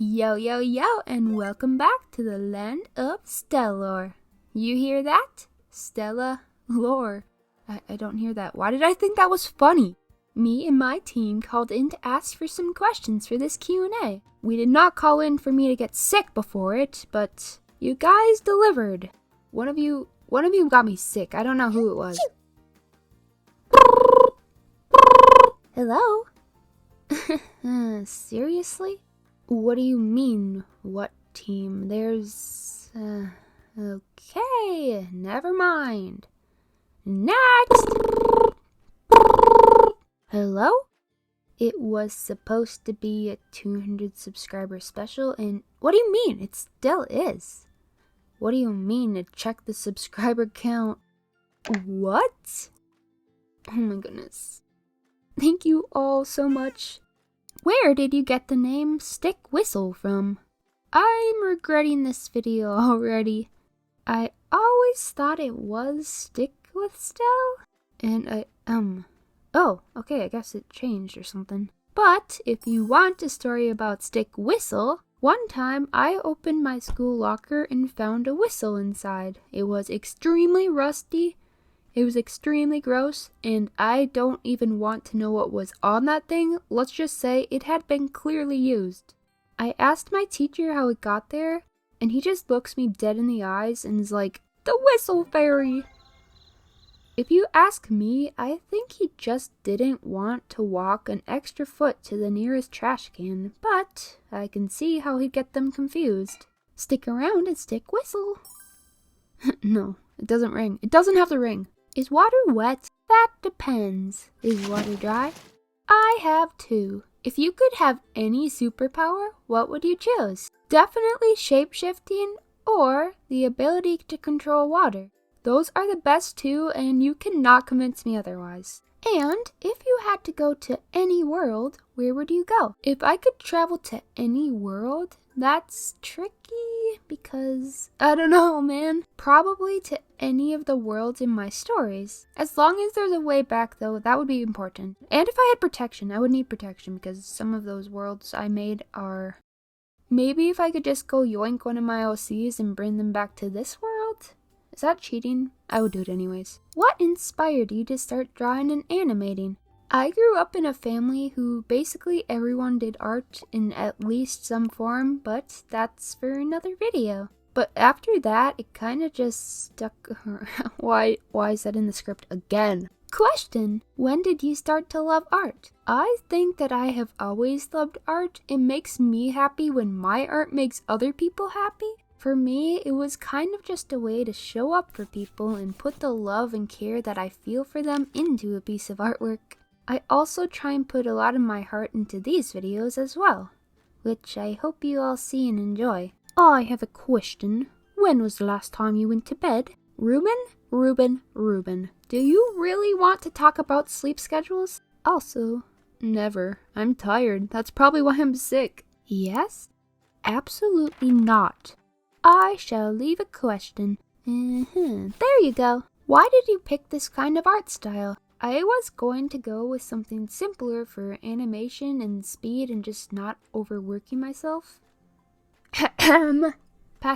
Yo, yo, yo, and welcome back to the land of Stellar. You hear that? Stella lore. I don't hear that. Why did I think that was funny? Me and my team called in to ask for some questions for this Q&A. We did not call in for me to get sick before it, but you guys delivered. One of you got me sick. I don't know who it was. Hello? Seriously? What do you mean, what team? There's... okay, never mind. Next! Hello? It was supposed to be a 200 subscriber special, and what do you mean? It still is. What do you mean to check the subscriber count? What? Oh my goodness. Thank you all so much. Where did you get the name StickWhistle from? I'm regretting this video already. I always thought it was StickWithStel, and oh, okay, I guess it changed or something. But if you want a story about StickWhistle, one time I opened my school locker and found a whistle inside. It was extremely rusty. It was extremely gross, and I don't even want to know what was on that thing. Let's just say it had been clearly used. I asked my teacher how it got there, and he just looks me dead in the eyes and is like, "The whistle fairy!" If you ask me, I think he just didn't want to walk an extra foot to the nearest trash can, but I can see how he'd get them confused. Stick around and stick whistle. No, it doesn't ring. It doesn't have to ring. Is water wet? That depends. Is water dry? I have two. If you could have any superpower, what would you choose? Definitely shape-shifting or the ability to control water. Those are the best two, and you cannot convince me otherwise. And if you had to go to any world, where would you go? If I could travel to any world, that's tricky because, I don't know, man. Probably to any of the worlds in my stories. As long as there's a way back, though, that would be important. And if I had protection, I would need protection because some of those worlds I made are... Maybe if I could just go yoink one of my OCs and bring them back to this world? Is that cheating? I would do it anyways. What inspired you to start drawing and animating? I grew up in a family who basically everyone did art in at least some form, but that's for another video. But after that, it kind of just stuck around. Why is that in the script again? Question: when did you start to love art? I think that I have always loved art. It makes me happy when my art makes other people happy. For me, it was kind of just a way to show up for people and put the love and care that I feel for them into a piece of artwork. I also try and put a lot of my heart into these videos as well, which I hope you all see and enjoy. I have a question. When was the last time you went to bed? Ruben. Do you really want to talk about sleep schedules? Also, never. I'm tired. That's probably why I'm sick. Yes? Absolutely not. I shall leave a question. There you go. Why did you pick this kind of art style? I was going to go with something simpler for animation and speed and just not overworking myself.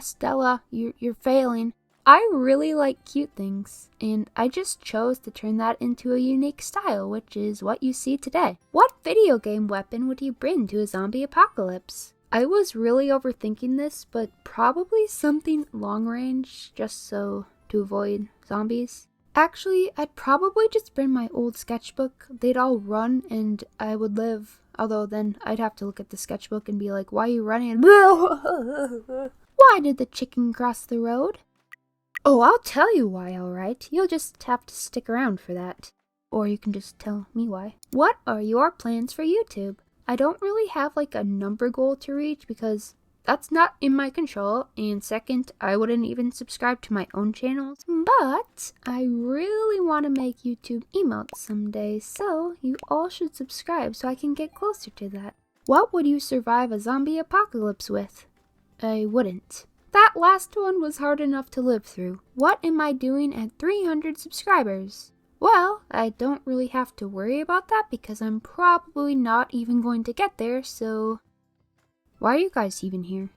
Stella, you're failing. I really like cute things, and I just chose to turn that into a unique style, which is what you see today. What video game weapon would you bring to a zombie apocalypse? I was really overthinking this, but probably something long range, just so to avoid zombies. Actually, I'd probably just bring my old sketchbook. They'd all run and I would live. Although then I'd have to look at the sketchbook and be like, why are you running? Why did the chicken cross the road? Oh, I'll tell you why, alright. You'll just have to stick around for that. Or you can just tell me why. What are your plans for YouTube? I don't really have like a number goal to reach because that's not in my control, and second, I wouldn't even subscribe to my own channels. But I really want to make YouTube emotes someday, so you all should subscribe so I can get closer to that. What would you survive a zombie apocalypse with? I wouldn't. That last one was hard enough to live through. What am I doing at 300 subscribers? Well, I don't really have to worry about that because I'm probably not even going to get there, so... Why are you guys even here?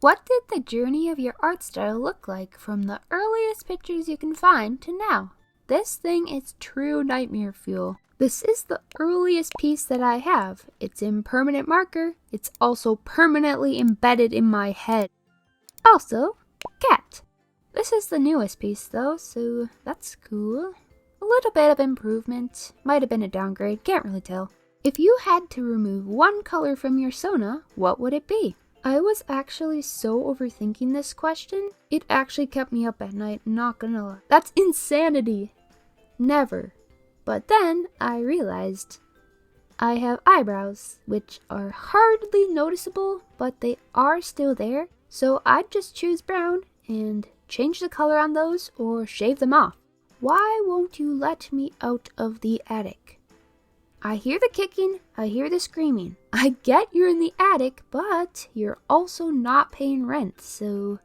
What did the journey of your art style look like from the earliest pictures you can find to now? This thing is true nightmare fuel. This is the earliest piece that I have. It's in permanent marker. It's also permanently embedded in my head. Also, cat. This is the newest piece though, so that's cool. A little bit of improvement. Might have been a downgrade, can't really tell. If you had to remove one color from your Sona, what would it be? I was actually so overthinking this question, it actually kept me up at night, not gonna lie. That's insanity! Never. But then I realized I have eyebrows, which are hardly noticeable, but they are still there. So I'd just choose brown and change the color on those or shave them off. Why won't you let me out of the attic? I hear the kicking, I hear the screaming. I get you're in the attic, but you're also not paying rent, so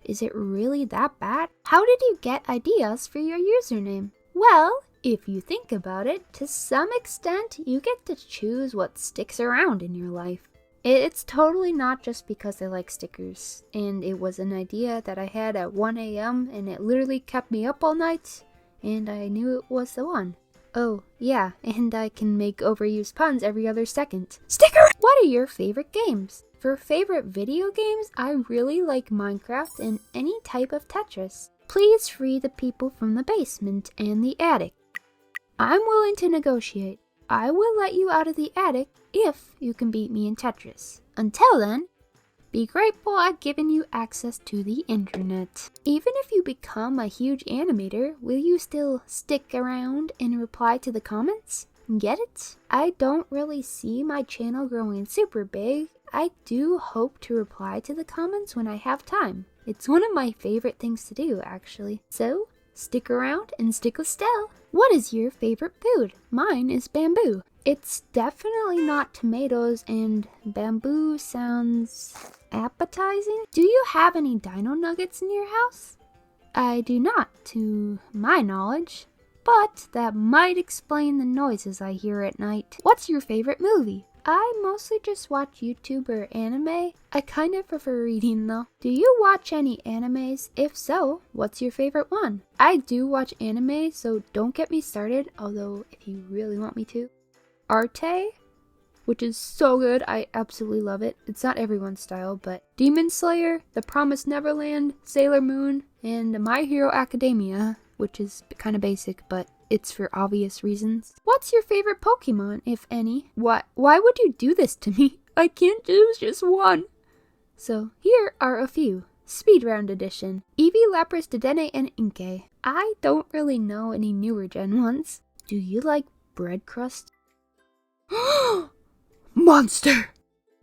is it really that bad? How did you get ideas for your username? Well, if you think about it, to some extent, you get to choose what sticks around in your life. It's totally not just because I like stickers, and it was an idea that I had at 1 a.m. and it literally kept me up all night, and I knew it was the one. Oh, yeah, and I can make overused puns every other second. Sticker! What are your favorite games? For favorite video games, I really like Minecraft and any type of Tetris. Please free the people from the basement and the attic. I'm willing to negotiate. I will let you out of the attic if you can beat me in Tetris. Until then, be grateful I've given you access to the internet. Even if you become a huge animator, will you still stick around and reply to the comments? Get it? I don't really see my channel growing super big. I do hope to reply to the comments when I have time. It's one of my favorite things to do, actually. So, stick around and stick with Stel. What is your favorite food? Mine is bamboo. It's definitely not tomatoes, and bamboo sounds appetizing. Do you have any dino nuggets in your house? I do not, to my knowledge, but that might explain the noises I hear at night. What's your favorite movie? I mostly just watch YouTube or anime. I kind of prefer reading though. Do you watch any animes? If so, what's your favorite one? I do watch anime, so don't get me started, although if you really want me to. Arte, which is so good, I absolutely love it. It's not everyone's style, but Demon Slayer, The Promised Neverland, Sailor Moon, and My Hero Academia, which is kind of basic, but it's for obvious reasons. What's your favorite Pokemon, if any? Why would you do this to me? I can't choose just one. So here are a few. Speed Round Edition, Eevee, Lapras, Dedenne, and Inkay. I don't really know any newer gen ones. Do you like bread crust? Monster!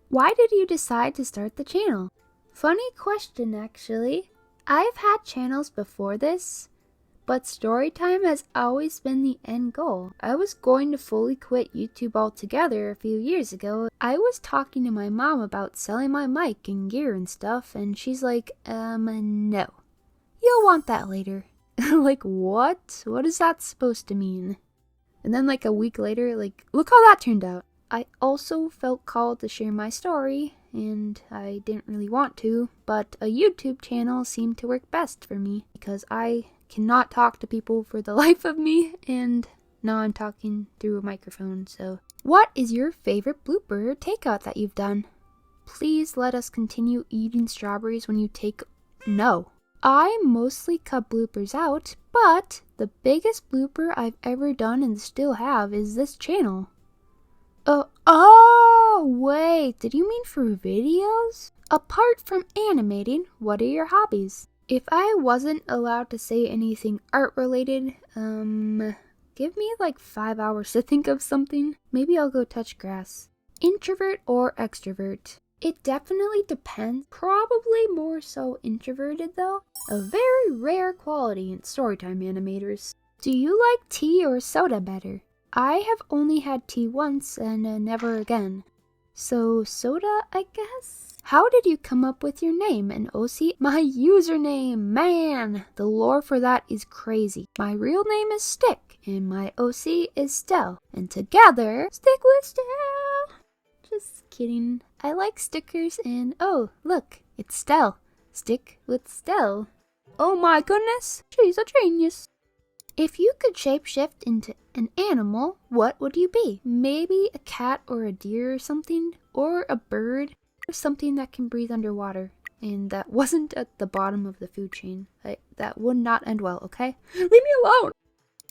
Why did you decide to start the channel? Funny question, actually. I've had channels before this, but storytime has always been the end goal. I was going to fully quit YouTube altogether a few years ago. I was talking to my mom about selling my mic and gear and stuff, and she's like, no. You'll want that later. Like, what? What is that supposed to mean? And then like a week later, like, look how that turned out. I also felt called to share my story, and I didn't really want to, but a YouTube channel seemed to work best for me because I cannot talk to people for the life of me, and now I'm talking through a microphone. So what is your favorite blooper or takeout that you've done? Please let us continue eating strawberries when you take... No. I mostly cut bloopers out, but the biggest blooper I've ever done and still have is this channel. Oh, wait, did you mean for videos? Apart from animating, what are your hobbies? If I wasn't allowed to say anything art-related, give me like 5 hours to think of something. Maybe I'll go touch grass. Introvert or extrovert? It definitely depends. Probably more so introverted though. A very rare quality in storytime animators. Do you like tea or soda better? I have only had tea once and never again. So soda, I guess? How did you come up with your name and OC? My username, man! The lore for that is crazy. My real name is Stick, and my OC is Stel. And together, StickWithStel! Just kidding. I like stickers and oh, look, it's Stel. Stick with Stel. Oh my goodness, she's a genius. If you could shapeshift into an animal, what would you be? Maybe a cat or a deer or something? Or a bird? Or something that can breathe underwater. And that wasn't at the bottom of the food chain. That would not end well, okay? Leave me alone!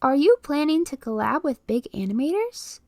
Are you planning to collab with big animators?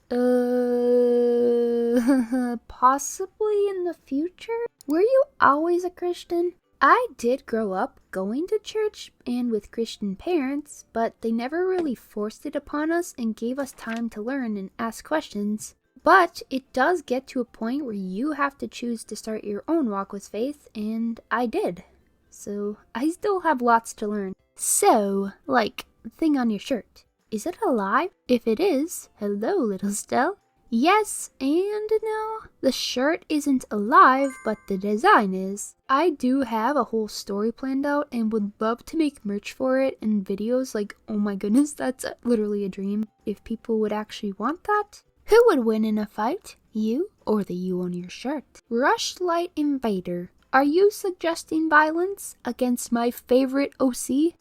Possibly in the future? Were you always a Christian? I did grow up going to church and with Christian parents, but they never really forced it upon us and gave us time to learn and ask questions. But it does get to a point where you have to choose to start your own walk with faith, and I did. So I still have lots to learn. So, like, the thing on your shirt. Is it alive? If it is, hello little Stel. Yes and no. The shirt isn't alive, but the design is. I do have a whole story planned out and would love to make merch for it and videos like, oh my goodness, that's literally a dream. If people would actually want that. Who would win in a fight? You or the you on your shirt? Rushlight Invader. Are you suggesting violence against my favorite OC?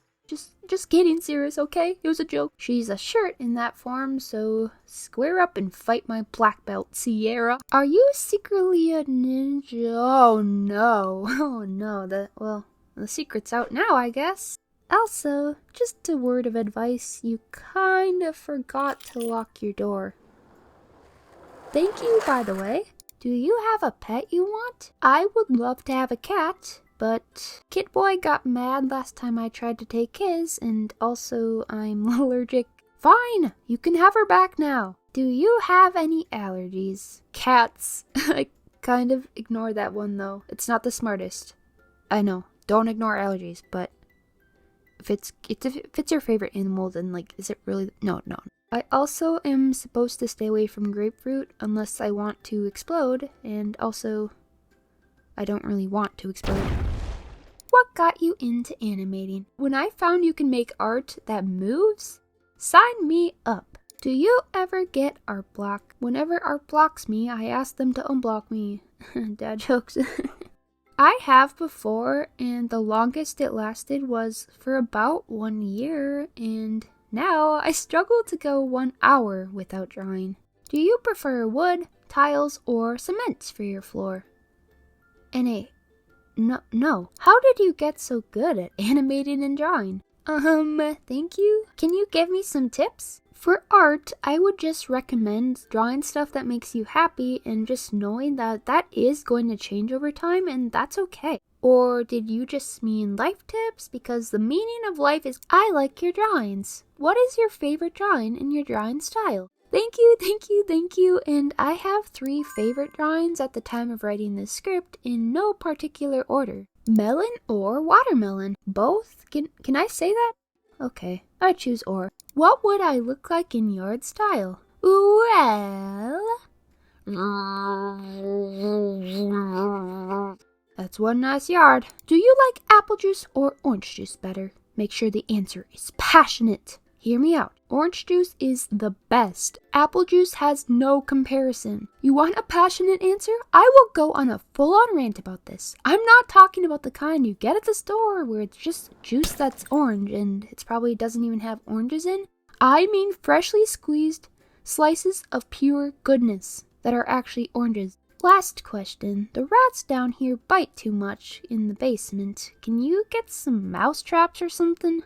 Just kidding, serious, okay? It was a joke. She's a shirt in that form, so square up and fight my black belt, Sierra. Are you secretly a ninja? Oh no. Oh no. The secret's out now, I guess. Also, just a word of advice, you kind of forgot to lock your door. Thank you, by the way. Do you have a pet you want? I would love to have a cat. But Kit Boy got mad last time I tried to take his, and also I'm allergic. Fine, you can have her back now. Do you have any allergies? Cats. I kind of ignore that one though. It's not the smartest. I know, don't ignore allergies, but if it's your favorite animal, then like, is it really? No. I also am supposed to stay away from grapefruit unless I want to explode, and also I don't really want to explode. What got you into animating? When I found you can make art that moves, sign me up. Do you ever get art block? Whenever art blocks me, I ask them to unblock me. Dad jokes. I have before, and the longest it lasted was for about 1 year, and now I struggle to go 1 hour without drawing. Do you prefer wood, tiles, or cement for your floor? NA. No. How did you get so good at animating and drawing? Thank you. Can you give me some tips? For art, I would just recommend drawing stuff that makes you happy and just knowing that that is going to change over time and that's okay. Or did you just mean life tips? Because the meaning of life is I like your drawings. What is your favorite drawing and your drawing style? Thank you, and I have 3 favorite drawings at the time of writing this script in no particular order. Melon or watermelon? Both? Can I say that? Okay, I choose or. What would I look like in yard style? Well... That's one nice yard. Do you like apple juice or orange juice better? Make sure the answer is passionate. Hear me out. Orange juice is the best. Apple juice has no comparison. You want a passionate answer? I will go on a full-on rant about this. I'm not talking about the kind you get at the store where it's just juice that's orange and it probably doesn't even have oranges in. I mean freshly squeezed slices of pure goodness that are actually oranges. Last question. The rats down here bite too much in the basement. Can you get some mouse traps or something?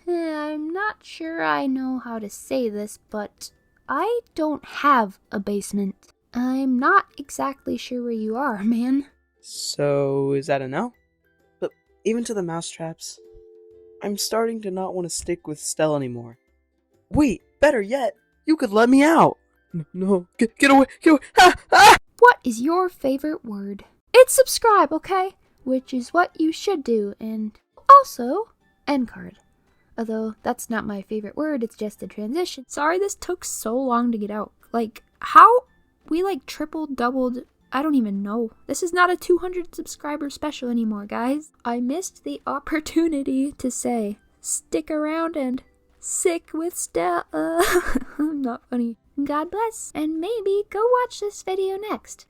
I'm not sure I know how to say this, but I don't have a basement. I'm not exactly sure where you are, man. So, is that a no? But even to the mousetraps, I'm starting to not want to stick with Stella anymore. Wait, better yet, you could let me out! No, get away, ah! What is your favorite word? It's subscribe, okay? Which is what you should do, and also endcard. Although that's not my favorite word, it's just a transition. Sorry this took so long to get out. Like, how we tripled, doubled, I don't even know. This is not a 200 subscriber special anymore, guys. I missed the opportunity to say, stick around and sick with Stella. I'm not funny. God bless, and maybe go watch this video next.